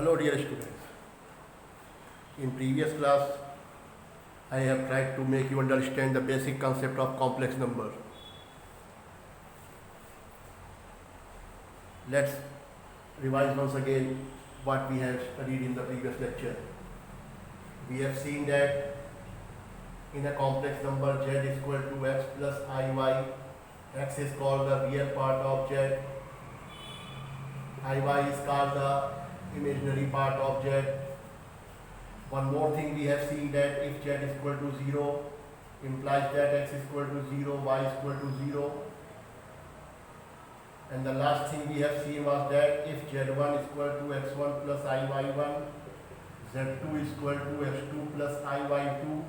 Hello dear students. In previous class I have tried to make you understand the basic concept of complex number. Let's revise once again what we have studied in the previous lecture. We have seen that in a complex number z is equal to x plus iy. X is called the real part of z. Iy is called the imaginary part of z. One more thing we have seen that if z is equal to 0 implies that x is equal to 0, y is equal to 0. And the last thing we have seen was that if z1 is equal to x1 plus iy1, z2 is equal to x2 plus iy2,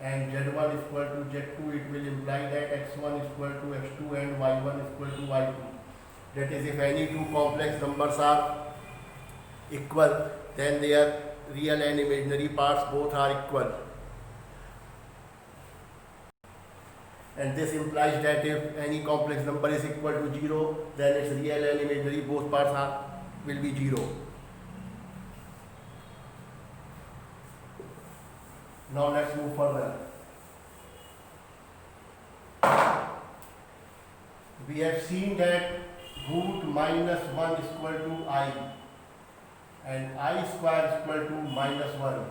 and z1 is equal to z2, it will imply that x1 is equal to x2 and y1 is equal to y2. That is, if any two complex numbers are equal, then their real and imaginary parts both are equal. And this implies that if any complex number is equal to 0, then its real and imaginary both parts will be 0. Now let's move further. We have seen that root minus 1 is equal to I, and I square is equal to minus 1.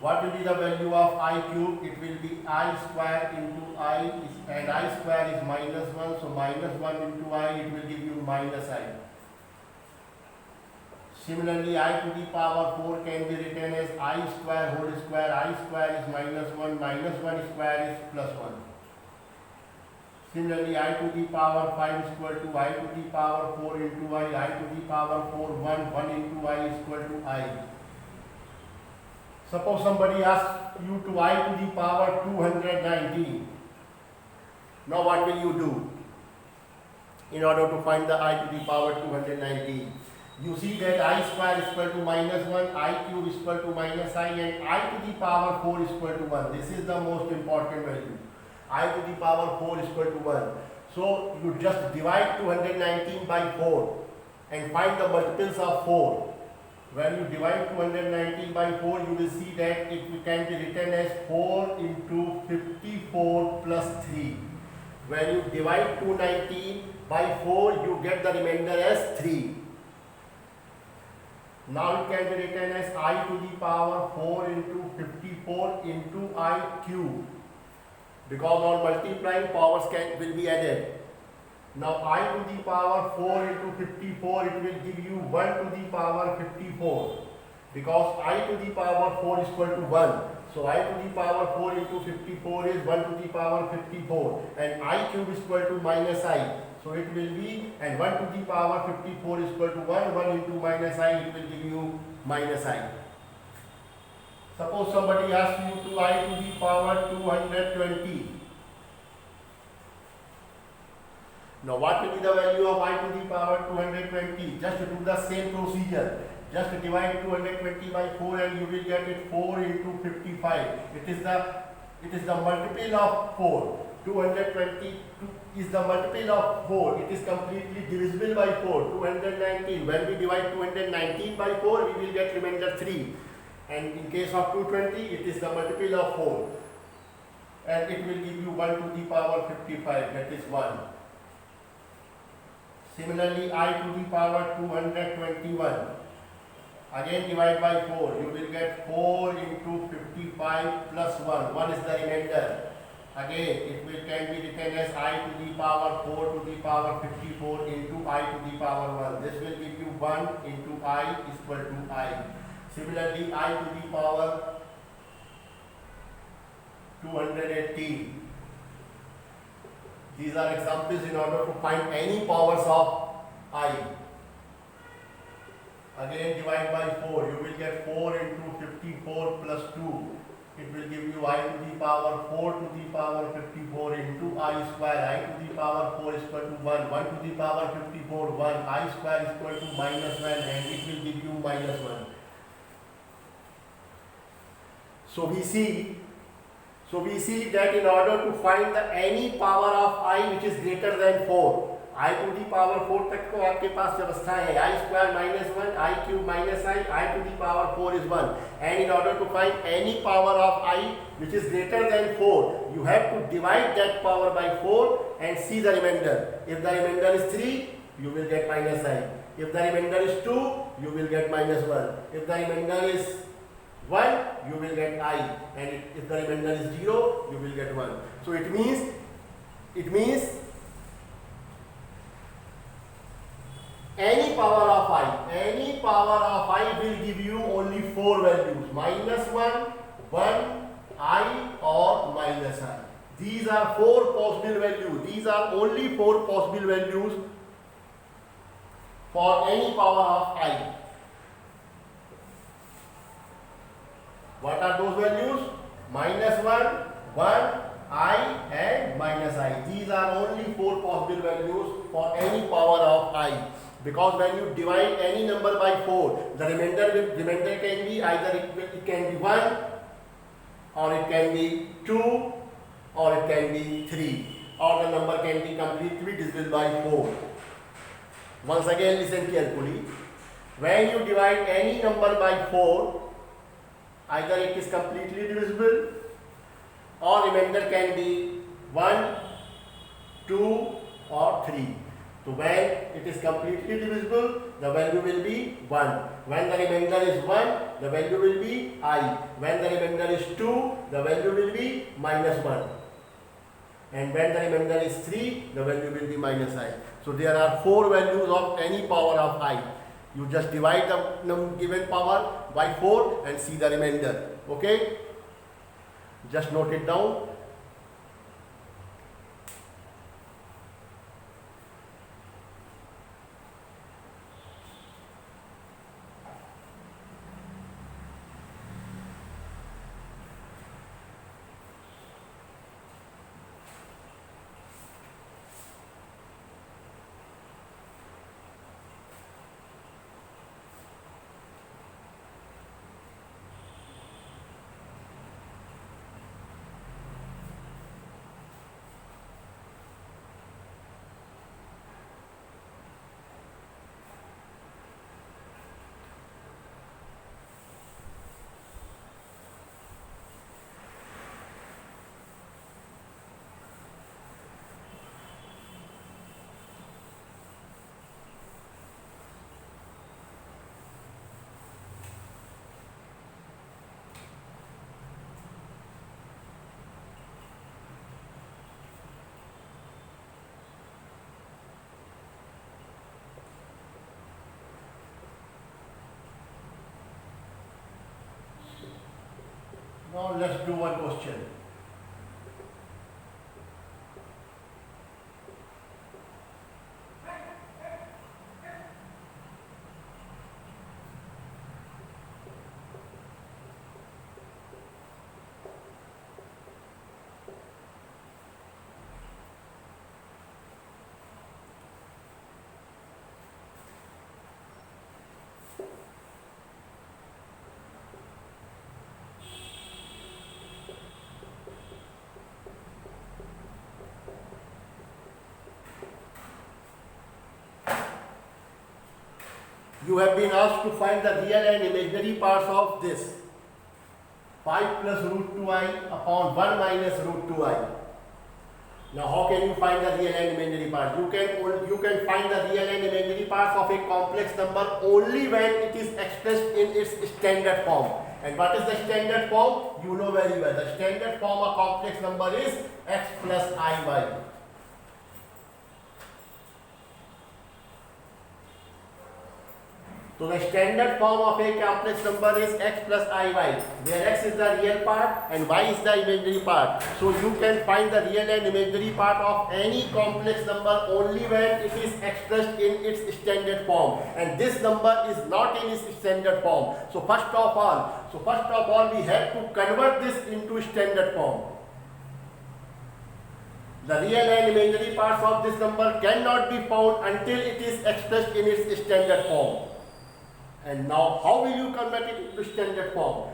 What will be the value of I cube? It will be I square into I, and I square is minus 1, so minus 1 into I, it will give you minus I. Similarly, I to the power 4 can be written as I square whole square. I square is minus 1, minus 1 square is plus 1. Similarly, I to the power 5 is equal to I to the power 4 into I to the power 4, 1 into I is equal to I. Suppose somebody asks you to I to the power 219. Now what will you do in order to find the I to the power 219? You see that I square is equal to minus 1, I cube is equal to minus I, and I to the power 4 is equal to 1. This is the most important value. I to the power 4 is equal to 1. So you just divide 219 by 4 and find the multiples of 4. When you divide 219 by 4, you will see that it can be written as 4 into 54 plus 3. When you divide 219 by 4, you get the remainder as 3. Now it can be written as I to the power 4 into 54 into I cube. Because on multiplying, powers will be added. Now I to the power 4 into 54, it will give you 1 to the power 54. Because I to the power 4 is equal to 1. So I to the power 4 into 54 is 1 to the power 54. And I cube is equal to minus I. So it will be, and 1 to the power 54 is equal to 1. 1 into minus I, it will give you minus I. Suppose somebody asks you to I to the power 220. Now what will be the value of I to the power 220? Just do the same procedure. Just divide 220 by 4 and you will get it 4 into 55. It is the multiple of 4. 220 is the multiple of 4. It is completely divisible by 4. 219. When we divide 219 by 4, we will get remainder 3. And in case of 220, it is the multiple of 4. And it will give you 1 to the power 55. That is 1. Similarly, I to the power 221. Again divide by 4. You will get 4 into 55 plus 1. 1 is the remainder. Again, it can be written as I to the power 4 to the power 54 into I to the power 1. This will give you 1 into I is equal to I. Similarly, I to the power 218. These are examples in order to find any powers of I. Again divide by 4. You will get 4 into 54 plus 2. It will give you I to the power 4 to the power 54 into I square. I to the power 4 is equal to 1. 1 to the power 54, 1. I square is equal to minus 1 and it will give you minus 1. So we see that in order to find any power of I which is greater than 4, I to the power 4 तक तो आपके पास व्यवस्था है, I square minus 1, I cube minus I to the power 4 is 1. And in order to find any power of I which is greater than 4, you have to divide that power by 4 and see the remainder. If the remainder is 3, you will get minus I. If the remainder is 2, you will get minus 1. If the remainder is 1, you will get I, and if the remainder is 0, you will get 1. So it means any power of I will give you only 4 values, minus 1, 1, I or minus I. These are 4 possible values. These are only 4 possible values for any power of I. What are those values? Minus 1, 1, I and minus I. These are only 4 possible values for any power of I. Because when you divide any number by 4, the remainder can be either it can be 1, or it can be 2, or it can be 3, or the number can be completely divisible by 4. Once again, listen carefully. When you divide any number by 4, either it is completely divisible, or remainder can be 1, 2 or 3. So when it is completely divisible, the value will be 1. When the remainder is 1, the value will be I. When the remainder is 2, the value will be minus 1. And when the remainder is 3, the value will be minus I. So there are 4 values of any power of I. You just divide the given power by 4 and see the remainder. Okay? Just note it down. Now let's do one question. You have been asked to find the real and imaginary parts of this 5 plus root 2i upon 1 minus root 2i. Now how can you find the real and imaginary parts? You can find the real and imaginary parts of a complex number only when it is expressed in its standard form. And what is the standard form? You know very well. The standard form of complex number is x plus iy. So the standard form of a complex number is x plus iy, where x is the real part and y is the imaginary part. So you can find the real and imaginary part of any complex number only when it is expressed in its standard form. And this number is not in its standard form. So first of all, we have to convert this into standard form. The real and imaginary parts of this number cannot be found until it is expressed in its standard form. And now, how will you convert it into standard form?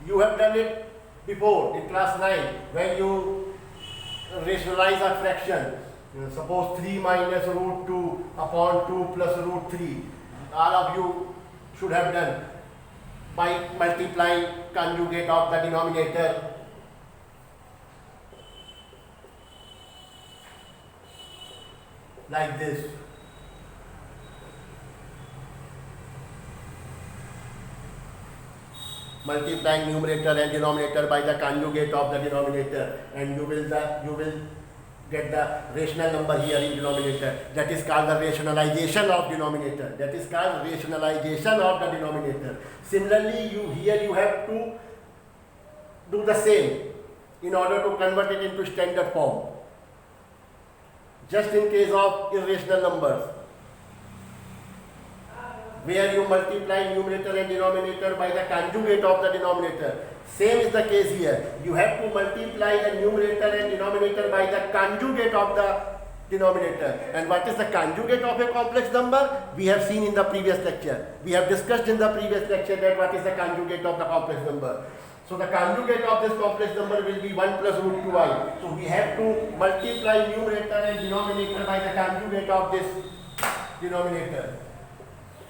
You have done it before in class 9 when you rationalize a fraction. Suppose 3 minus root 2 upon 2 plus root 3. All of you should have done by multiplying conjugate of the denominator. Like this. Multiplying numerator and denominator by the conjugate of the denominator, and you will get the rational number here in denominator. That is called the rationalization of denominator. That is called rationalization of the denominator. Similarly, you have to do the same in order to convert it into standard form. Just in case of irrational numbers, where you multiply numerator and denominator by the conjugate of the denominator. Same is the case here. You have to multiply the numerator and denominator by the conjugate of the denominator. And what is the conjugate of a complex number? We have seen in the previous lecture. We have discussed in the previous lecture that what is the conjugate of the complex number. So the conjugate of this complex number will be 1 plus root 2i. So we have to multiply numerator and denominator by the conjugate of this denominator.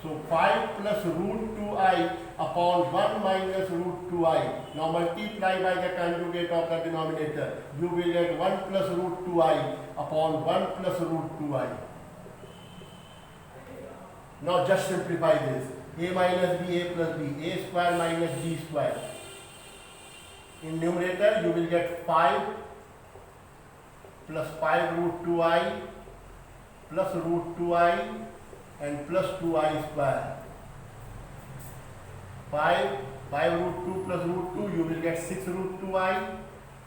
So 5 plus root 2i upon 1 minus root 2i. Now multiply by the conjugate of the denominator. You will get 1 plus root 2i upon 1 plus root 2i. Now just simplify this. A minus b, a plus b, a square minus b square. In numerator you will get 5 plus 5 root 2i plus root 2i and plus 2i square. 5 root 2 plus root 2, you will get 6 root 2i.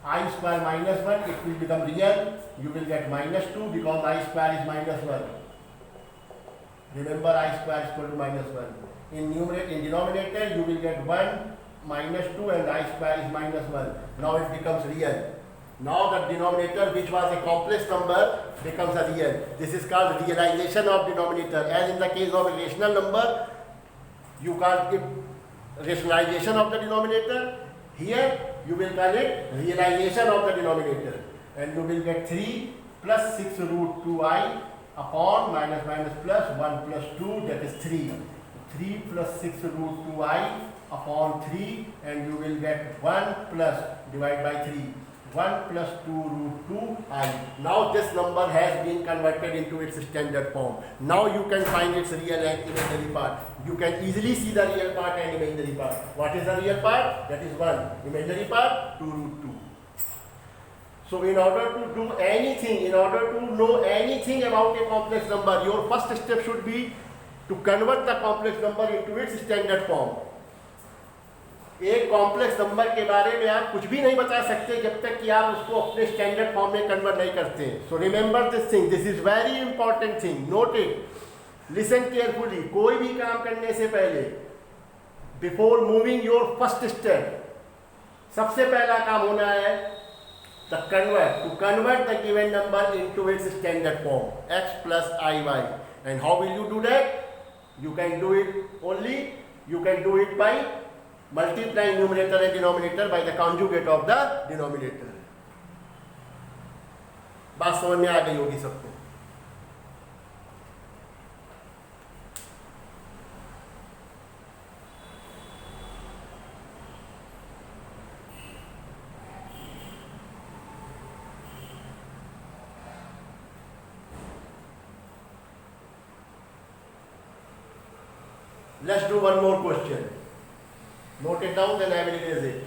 I square minus 1, it will become real. You will get minus 2 because I square is minus 1. Remember, I square is equal to minus 1. In denominator, you will get 1 minus 2 and I square is minus 1. Now it becomes real. Now the denominator, which was a complex number, becomes a real. This is called realization of denominator. As in the case of a rational number, you call it rationalization of the denominator. Here you will call it realization of the denominator. And you will get 3 plus 6 root 2i upon minus minus plus 1 plus 2, that is 3. 3 plus 6 root 2i upon 3, and you will get 1 plus divide by 3. 1 plus 2 root 2i. Now this number has been converted into its standard form. Now you can find its real and imaginary part. You can easily see the real part and imaginary part. What is the real part? That is 1. Imaginary part, 2 root 2. So in order to do anything, in order to know anything about a complex number, your first step should be to convert the complex number into its standard form. एक complex number के बारे में आप कुछ भी नहीं बता सकते जब तक कि आप उसको अपने स्टैंडर्ड फॉर्म में कन्वर्ट नहीं करते. So remember this thing, this is very important thing, note it, listen carefully. कोई भी काम करने से पहले, before moving your first step, सबसे पहला काम होना है the convert, to convert the given number into its standard form, x plus iy. And how will you do that? You can do it by multiplying numerator and denominator by the conjugate of the denominator. बात समझ में आ गई होगी सबको. Let's do one more question. Note it down, then I will erase it.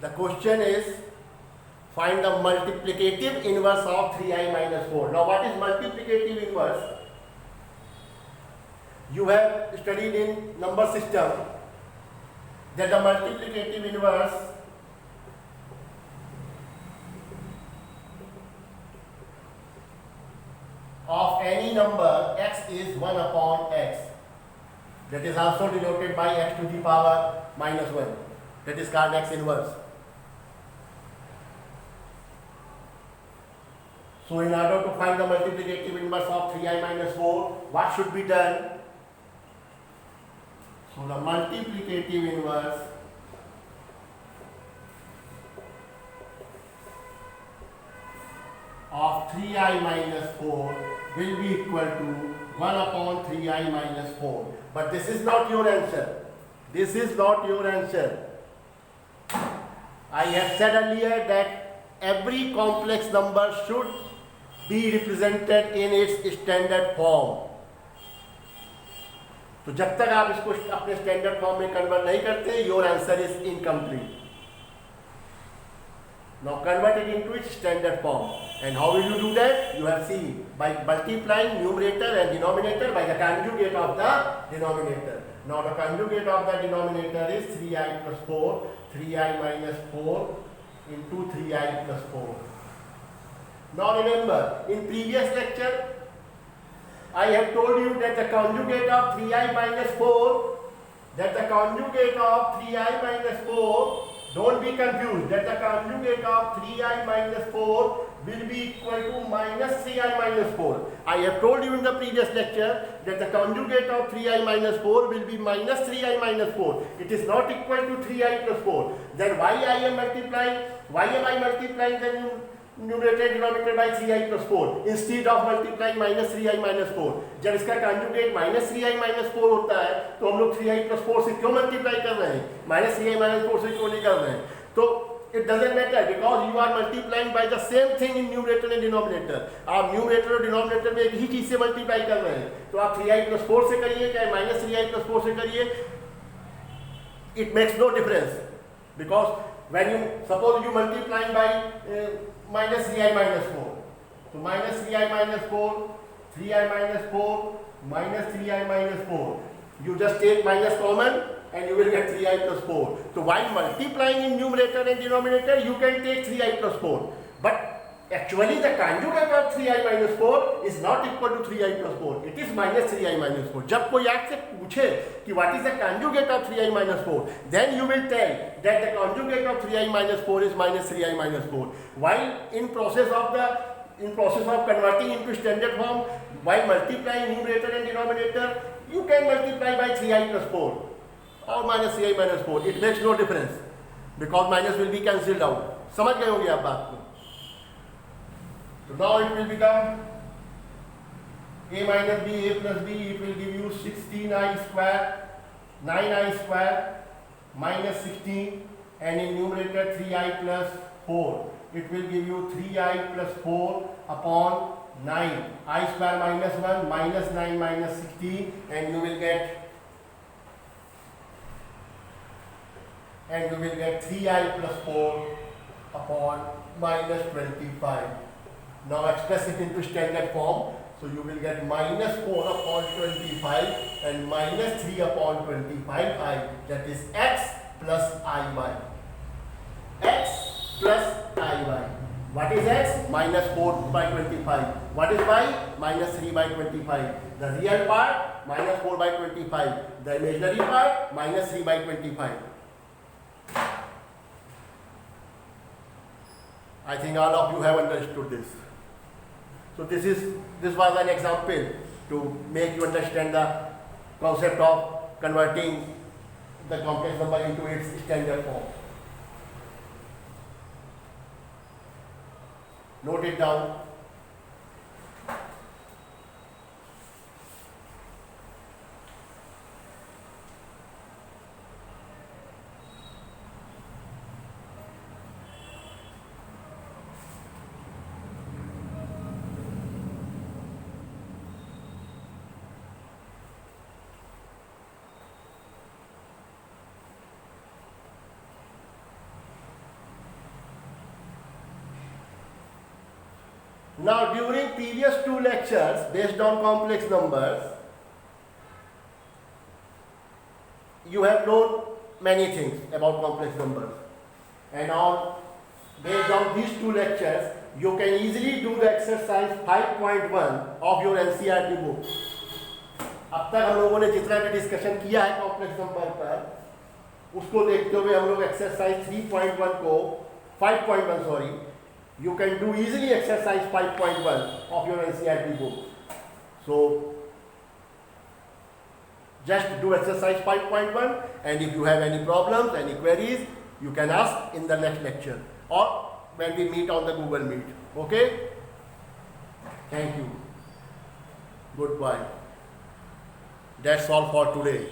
The question is, find the multiplicative inverse of 3i minus 4. Now what is multiplicative inverse? You have studied in number system that the multiplicative inverse of any number x is 1 upon x. That is also denoted by x to the power minus 1. That is called x inverse. So in order to find the multiplicative inverse of 3i minus 4, what should be done? So the multiplicative inverse of 3i minus 4 will be equal to 1 upon 3i minus 4. But this is not your answer. This is not your answer. I have said earlier that every complex number should be represented in its standard form. तो जब तक आप इसको अपने standard form में convert नहीं करते, your answer is incomplete. Now convert it into its standard form. And how will you do that? You have seen by multiplying numerator and denominator by the conjugate of the denominator. Now the conjugate of the denominator is 3i plus 4, 3i minus 4 into 3i plus 4. Now remember, in previous lecture, I have told you that the conjugate of 3i minus 4, don't be confused, that the conjugate of 3i minus 4 will be equal to minus 3i minus 4. I have told you in the previous lecture that the conjugate of 3i minus 4 will be minus 3i minus 4. It is not equal to 3i plus 4. Then why am I multiplying the numerator and denominator by 3i plus 4 instead of multiplying minus 3i minus 4? जब इसका conjugate minus 3i minus 4 होता है तो हम लोग 3i plus 4 से क्यों multiply कर रहे हैं, minus 3i minus 4 से क्यों नहीं कर रहे हैं? तो it doesn't matter because you are multiplying by the same thing in numerator and denominator. आप numerator और denominator में एक ही चीज से multiply कर रहे हैं, तो आप 3i plus 4 से करिए चाहे minus 3i plus 4 से करिए, it makes no difference because when you suppose you multiplying by minus 3i minus 4. So minus 3i minus 4, 3i minus 4, minus 3i minus 4. You just take minus common and you will get 3i plus 4. So while multiplying in numerator and denominator, you can take 3i plus 4. But actually the conjugate of 3i minus 4 is not equal to 3i plus 4. It is minus 3i minus 4. जब कोई आपसे पूछे कि what is the conjugate of 3i minus 4, then you will tell that the conjugate of 3i minus 4 is minus 3i minus 4. While in process of converting into standard form, while multiplying numerator and denominator, you can multiply by 3i plus 4 or minus 3i minus 4. It makes no difference because minus will be cancelled out. समझ गए होंगे आप बात को? So now it will become a minus b, a plus b, it will give you 16i square, 9i square minus 16, and in numerator 3i plus 4. It will give you 3i plus 4 upon 9. I square minus 1 minus 9 minus 16, and you will get 3i plus 4 upon minus 25. Now express it into standard form. So you will get minus 4 upon 25 and minus 3 upon 25i. That is x plus iy. X plus iy. What is x? Minus 4 by 25. What is y? Minus 3 by 25. The real part minus 4 by 25. The imaginary part minus 3 by 25. I think all of you have understood this. So this was an example to make you understand the concept of converting the complex number into its standard form. Note it down. Now during previous two lectures based on complex numbers, you have known many things about complex numbers, and on based on these two lectures you can easily do the exercise 5.1 of your NCERT book. अब तक हम लोगों ने जितना भी discussion किया है complex number पर उसको देखते हुए हम लोग एक्सरसाइज 3.1 को 5.1 sorry you can do easily exercise 5.1 of your NCERT book. So just do exercise 5.1, and if you have any problems, any queries, you can ask in the next lecture or when we meet on the Google Meet. Okay? Thank you. Goodbye. That's all for today.